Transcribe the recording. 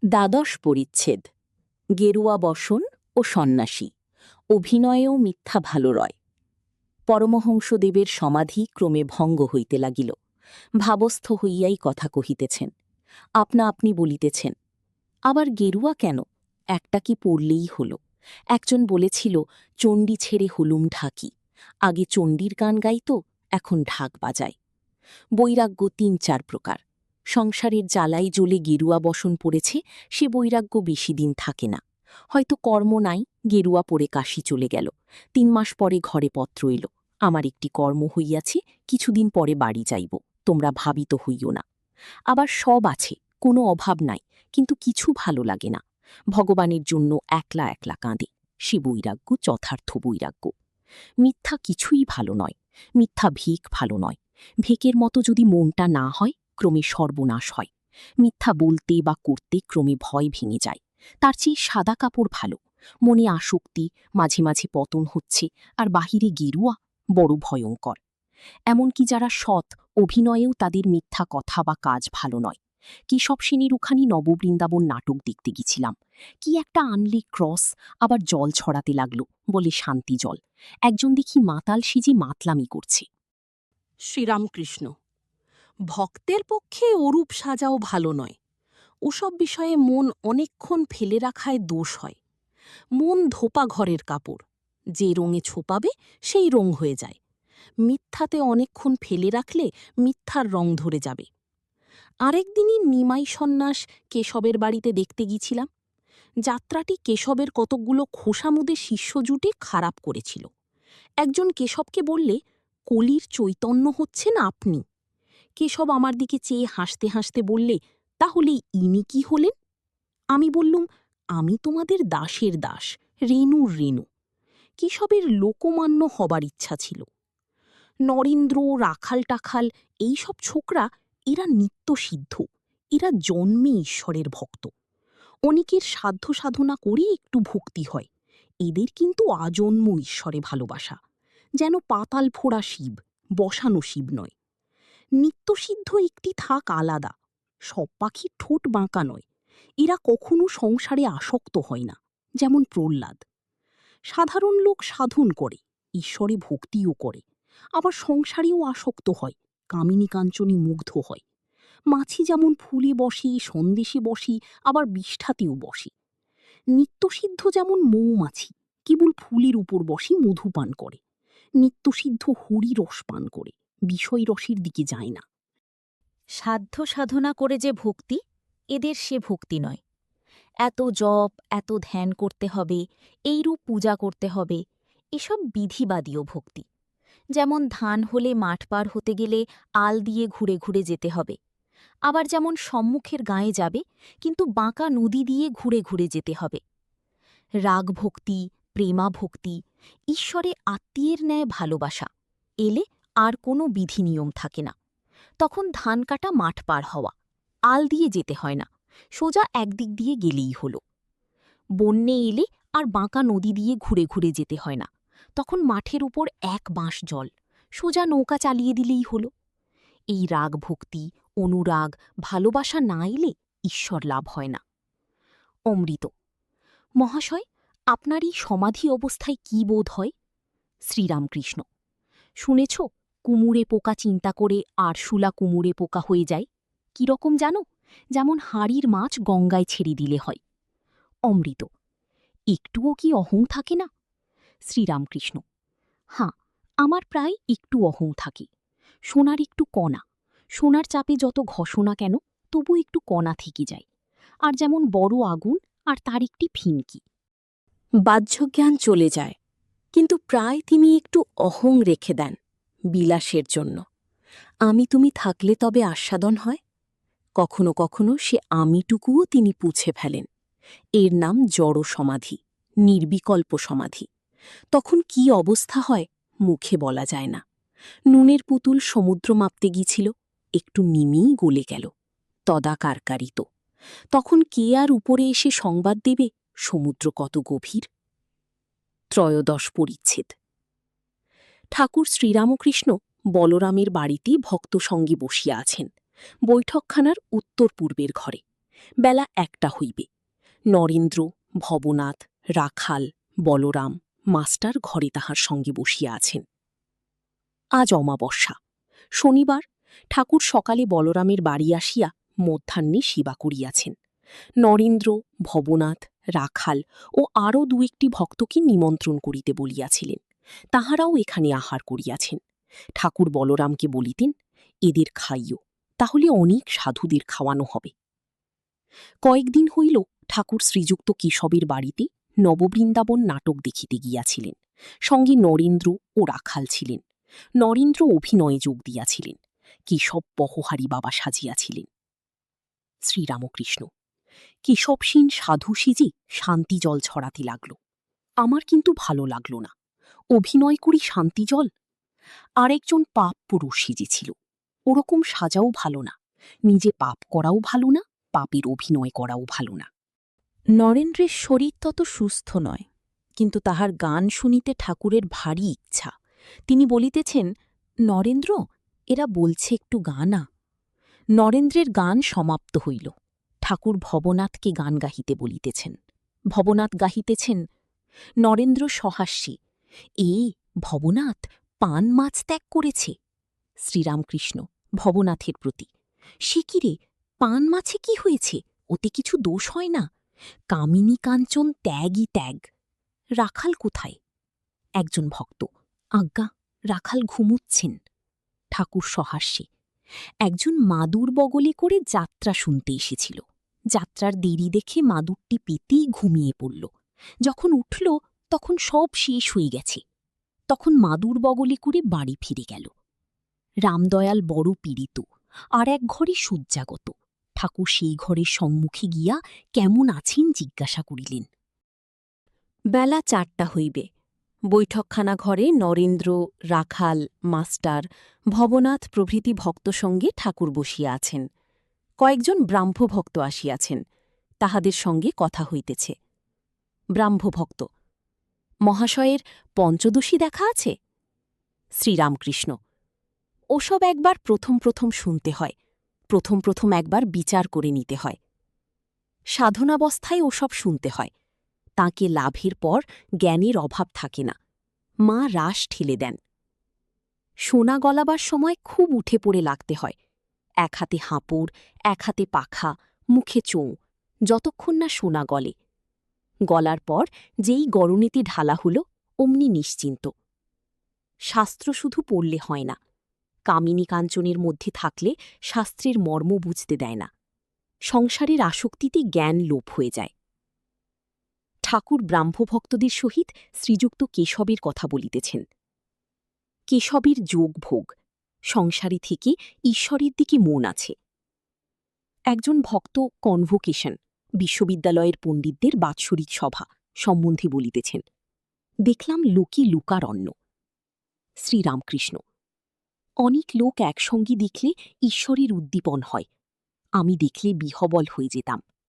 দ্বাদশ পরিচ্ছেদ। গেরুয়া বসন ও সন্ন্যাসী। অভিনয়েও মিথ্যা ভালো রয়। পরমহংসদেবের সমাধি ক্রমে ভঙ্গ হইতে লাগিল। ভাবস্থ হইয়াই কথা কহিতেছেন, আপনা আপনি বলিতেছেন, আবার গেরুয়া কেন, একটা কি পড়লেই হল। একজন বলেছিল, চণ্ডী ছেড়ে হলুম ঢাকি। আগে চণ্ডীর গান গাইত, এখন ঢাক বাজায়। বৈরাগ্য ৩-৪ প্রকার। সংসারের জ্বালাই জ্বলে গেরুয়া বসন পড়েছে, সে বৈরাগ্য বেশি দিন থাকে না। হয়তো কর্ম নাই, গেরুয়া পরে কাশি চলে গেল। ৩ মাস পরে ঘরে পত্র এলো, আমার একটি কর্ম হইয়াছে, কিছুদিন পরে বাড়ি যাইব, তোমরা ভাবিত হইও না। আবার সব আছে, কোনো অভাব নাই, কিন্তু কিছু ভালো লাগে না। ভগবানের জন্য একলা একলা কাঁদে, সে বৈরাগ্য যথার্থ বৈরাগ্য। মিথ্যা কিছুই ভালো নয়, মিথ্যা ভিক ভালো নয়। ভিকের মতো যদি মনটা না হয়, ক্রমে সর্বনাশ হয়। মিথ্যা বলতে বা করতে ক্রমে ভয় ভেঙে যায়। তার চেয়ে সাদা কাপড় ভালো। মনে আসক্তি, মাঝে মাঝে পতন হচ্ছে, আর বাহিরে গেরুয়া, বড় ভয়ঙ্কর। এমনকি যারা সৎ, অভিনয়েও তাদের মিথ্যা কথা বা কাজ ভালো নয়। কেশব সেনের ওখানে নববৃন্দাবন নাটক দেখতে গেছিলাম। কি একটা আনলে ক্রস, আবার জল ছড়াতে লাগলো, বলে শান্তি জল। একজন দেখি মাতাল সেজে মাতলামি করছে। শ্রীরামকৃষ্ণ। ভক্তের পক্ষে ওরূপ সাজাও ভালো নয়। ওসব বিষয়ে মন অনেকক্ষণ ফেলে রাখায় দোষ হয়। মন ধোপা ঘরের কাপড়, যে রঙে ছোপাবে সেই রং হয়ে যায়। মিথ্যাতে অনেকক্ষণ ফেলে রাখলে মিথ্যার রং ধরে যাবে। আরেকদিনই নিমাই সন্ন্যাস কেশবের বাড়িতে দেখতে গিয়েছিলাম। যাত্রাটি কেশবের কতকগুলো খোসামুদে শিষ্য জুটে খারাপ করেছিল। একজন কেশবকে বললে, কলির চৈতন্য হচ্ছে না আপনি। কেশব আমার দিকে চেয়ে হাসতে হাসতে বললে, তাহলে ইনি কি হলেন? আমি বললুম, আমি তোমাদের দাসের দাস, রেণুর রেণু। কেশবের লোকমান্য হবার ইচ্ছা ছিল। নরেন্দ্র, রাখাল টাখাল, এইসব ছোকরা, এরা নিত্যসিদ্ধ, এরা জন্মে ঈশ্বরের ভক্ত। অনেকের সাধ্য সাধনা করে একটু ভক্তি হয়, এদের কিন্তু আজন্ম ঈশ্বরে ভালোবাসা, যেন পাতাল ফোড়া শিব, বসানো শিব নয়। নিত্যসিদ্ধ একটি থাক আলাদা, সব পাখির ঠোঁট বাঁকা নয়। এরা কখনো সংসারে আসক্ত হয় না, যেমন প্রহ্লাদ। সাধারণ লোক সাধন করে, ঈশ্বরে ভক্তিও করে, আবার সংসারেও আসক্ত হয়, কামিনী কাঞ্চনে মুগ্ধ হয়। মাছি যেমন ফুলে বসে, সন্দেশে বসে, আবার বিষ্ঠাতেও বসে। নিত্যসিদ্ধ যেমন মৌমাছি, কেবল ফুলের উপর বসে মধু পান করে। নিত্যসিদ্ধ হরি রস পান করে, বিষয় রসের দিকে যায় না। সাধ্য সাধনা করে যে ভক্তি, এদের সে ভক্তি নয়। এত জপ, এত ধ্যান করতে হবে, এইরূপ পূজা করতে হবে, এসব বিধিবাদীয় ভক্তি। যেমন ধান হলে মাঠ পার হতে গেলে আল দিয়ে ঘুরে ঘুরে যেতে হবে। আবার যেমন সম্মুখের গাঁয়ে যাবে, কিন্তু বাঁকা নদী দিয়ে ঘুরে ঘুরে যেতে হবে। রাগ ভক্তি, প্রেমা ভক্তি, ঈশ্বরে আত্মীয়ের ন্যায় ভালোবাসা, এলে আর কোনো বিধি নিয়ম থাকে না। তখন ধান কাটা মাঠ পার হওয়া, আল দিয়ে যেতে হয় না, সোজা একদিক দিয়ে গেলেই হল। বন্যে এলে আর বাঁকা নদী দিয়ে ঘুরে ঘুরে যেতে হয় না, তখন মাঠের উপর এক বাঁশ জল, সোজা নৌকা চালিয়ে দিলেই হল। এই রাগ ভক্তি, অনুরাগ, ভালোবাসা না এলে ঈশ্বর লাভ হয় না। অমৃত। মহাশয়, আপনার এই সমাধি অবস্থায় কি বোধ হয়? শ্রীরামকৃষ্ণ। শুনেছ, কুমুরে পোকা চিন্তা করে আরশুলা কুমুরে পোকা হয়ে যায়। কিরকম জানো? যেমন হাঁড়ির মাছ গঙ্গায় ছেড়ে দিলে হয়। অমৃত। একটুও কি অহং থাকে না? শ্রীরামকৃষ্ণ। হাঁ, আমার প্রায় একটু অহং থাকে। সোনার একটু কণা, সোনার চাপে যত ঘষো না কেন, তবু একটু কণা থেকে যায়। আর যেমন বড় আগুন, আর তার একটি ফিনকি। বাহ্যজ্ঞান চলে যায়, কিন্তু প্রায় তিনি একটু অহং রেখে দেন, বিলাসের জন্য। আমি তুমি থাকলে তবে আস্বাদন হয়। কখনো কখনো সে আমিটুকুও তিনি পুছে ফেলেন। এর নাম জড় সমাধি, নির্বিকল্প সমাধি। তখন কি অবস্থা হয়, মুখে বলা যায় না। নুনের পুতুল সমুদ্র মাপতে গিয়েছিল, একটু নিমেই গলে গেল, তদাকারকারিত। তখন কে আর উপরে এসে সংবাদ দেবে সমুদ্র কত গভীর? ত্রয়োদশ পরিচ্ছেদ। ঠাকুর শ্রীরামকৃষ্ণ বলরামের বাড়িতে ভক্ত সঙ্গে বসিয়া আছেন, বৈঠকখানার উত্তর পূর্বের ঘরে। বেলা 1টা হইবে। নরেন্দ্র, ভবনাথ, রাখাল, বলরাম মাস্টার ঘরে তাহার সঙ্গে বসিয়া আছেন। আজ অমাবস্যা, শনিবার। ঠাকুর সকালে বলরামের বাড়ি আসিয়া মধ্যাহ্নে সেবা করিয়াছেন। নরেন্দ্র, ভবনাথ, রাখাল ও আরও 2-1টি ভক্তকে নিমন্ত্রণ করিতে বলিয়াছিলেন। তাহারাও এখানে আহার করিয়াছেন। ঠাকুর বলরামকে বলিতেন, এদের খাইও, তাহলে অনেক সাধুদের খাওয়ানো হবে। কয়েকদিন হইল ঠাকুর শ্রীযুক্ত কেশবের বাড়িতে নববৃন্দাবন নাটক দেখিতে গিয়াছিলেন। সঙ্গে নরেন্দ্র ও রাখাল ছিলেন। নরেন্দ্র অভিনয়ে যোগ দিয়াছিলেন। কেশব পহহারি বাবা সাজিয়াছিলেন। শ্রীরামকৃষ্ণ। কেশবসীন সাধু সেজে শান্তি জল ছড়াতে লাগল। আমার কিন্তু ভালো লাগল না। অভিনয় করি শান্তি জল। আরেকজন পাপ পুরুষ সেজেছিল। ওরকম সাজাও ভালো না। নিজে পাপ করাও ভালো না, পাপের অভিনয় করাও ভালো না। নরেন্দ্রের শরীর তত সুস্থ নয়, কিন্তু তাহার গান শুনিতে ঠাকুরের ভারী ইচ্ছা। তিনি বলিতেছেন, নরেন্দ্র, এরা বলছে একটু গানা। নরেন্দ্রের গান সমাপ্ত হইল। ঠাকুর ভবনাথকে গান গাহিতে বলিতেছেন। ভবনাথ গাহিতেছেন। নরেন্দ্র সহাস্যে, ভবনাথ পান মাছ ত্যাগ করেছে। শ্রীরামকৃষ্ণ ভবনাথের প্রতি, সে কি রে, পান মাছে কি হয়েছে? ওতে কিছু দোষ হয় না। কামিনী কাঞ্চন ত্যাগই ত্যাগ। রাখাল কোথায়? একজন ভক্ত, আজ্ঞা, রাখাল ঘুমুচ্ছেন। ঠাকুর সহাস্যে, একজন মাদুর বগলে করে যাত্রা শুনতে এসেছিল। যাত্রার দেরি দেখে মাদুরটি পেতেই ঘুমিয়ে পড়ল। যখন উঠল তখন সব শেষ হয়ে গেছে। তখন মাদুর বগলে করে বাড়ি ফিরে গেল। রামদয়াল বড় পীড়িত, আর এক ঘরে শয্যাগত। ঠাকুর সেই ঘরের সম্মুখে গিয়া কেমন আছেন জিজ্ঞাসা করিলেন। বেলা 4টা হইবে। বৈঠকখানা ঘরে নরেন্দ্র, রাখাল, মাস্টার, ভবনাথ প্রভৃতি ভক্ত সঙ্গে ঠাকুর বসিয়া আছেন। কয়েকজন ব্রাহ্মভক্ত আসিয়াছেন। তাহাদের সঙ্গে কথা হইতেছে। ব্রাহ্মভক্ত, মহাশয়ের পঞ্চদশী দেখা আছে? শ্রীরামকৃষ্ণ, ওসব একবার প্রথম প্রথম শুনতে হয়, প্রথম প্রথম একবার বিচার করে নিতে হয়। সাধনাবস্থায় ওসব শুনতে হয়। তাঁকে লাভের পর জ্ঞানের অভাব থাকে না। মা রাস ঠেলে দেন। সোনা গলাবার সময় খুব উঠে পড়ে লাগতে হয়। এক হাতে হাঁপুড়, এক হাতে পাখা, মুখে চোঁ, যতক্ষণ না সোনা গলে। গলার পর যেই গরনেতে ঢালা হল, অমনি নিশ্চিন্ত। শাস্ত্র শুধু পড়লে হয় না। কামিনী কাঞ্চনের মধ্যে থাকলে শাস্ত্রের মর্ম বুঝতে দেয় না। সংসারের আসক্তিতে জ্ঞান লোপ হয়ে যায়। ঠাকুর ব্রাহ্মভক্তদের সহিত শ্রীযুক্ত কেশবের কথা বলিতেছেন। কেশবের যোগ ভোগ, সংসারী থেকে ঈশ্বরের দিকে মন আছে। একজন ভক্ত কনভোকেশন, বিশ্ববিদ্যালয়ের পণ্ডিতদের বাৎসরিক সভা সম্বন্ধে বলিতেছেন। দেখলাম লোকে লুকারণ্য। শ্রীরামকৃষ্ণ, অনেক লোক একসঙ্গে দেখলে ঈশ্বরের উদ্দীপন হয়। আমি দেখলে বিহবল হয়ে যেতাম।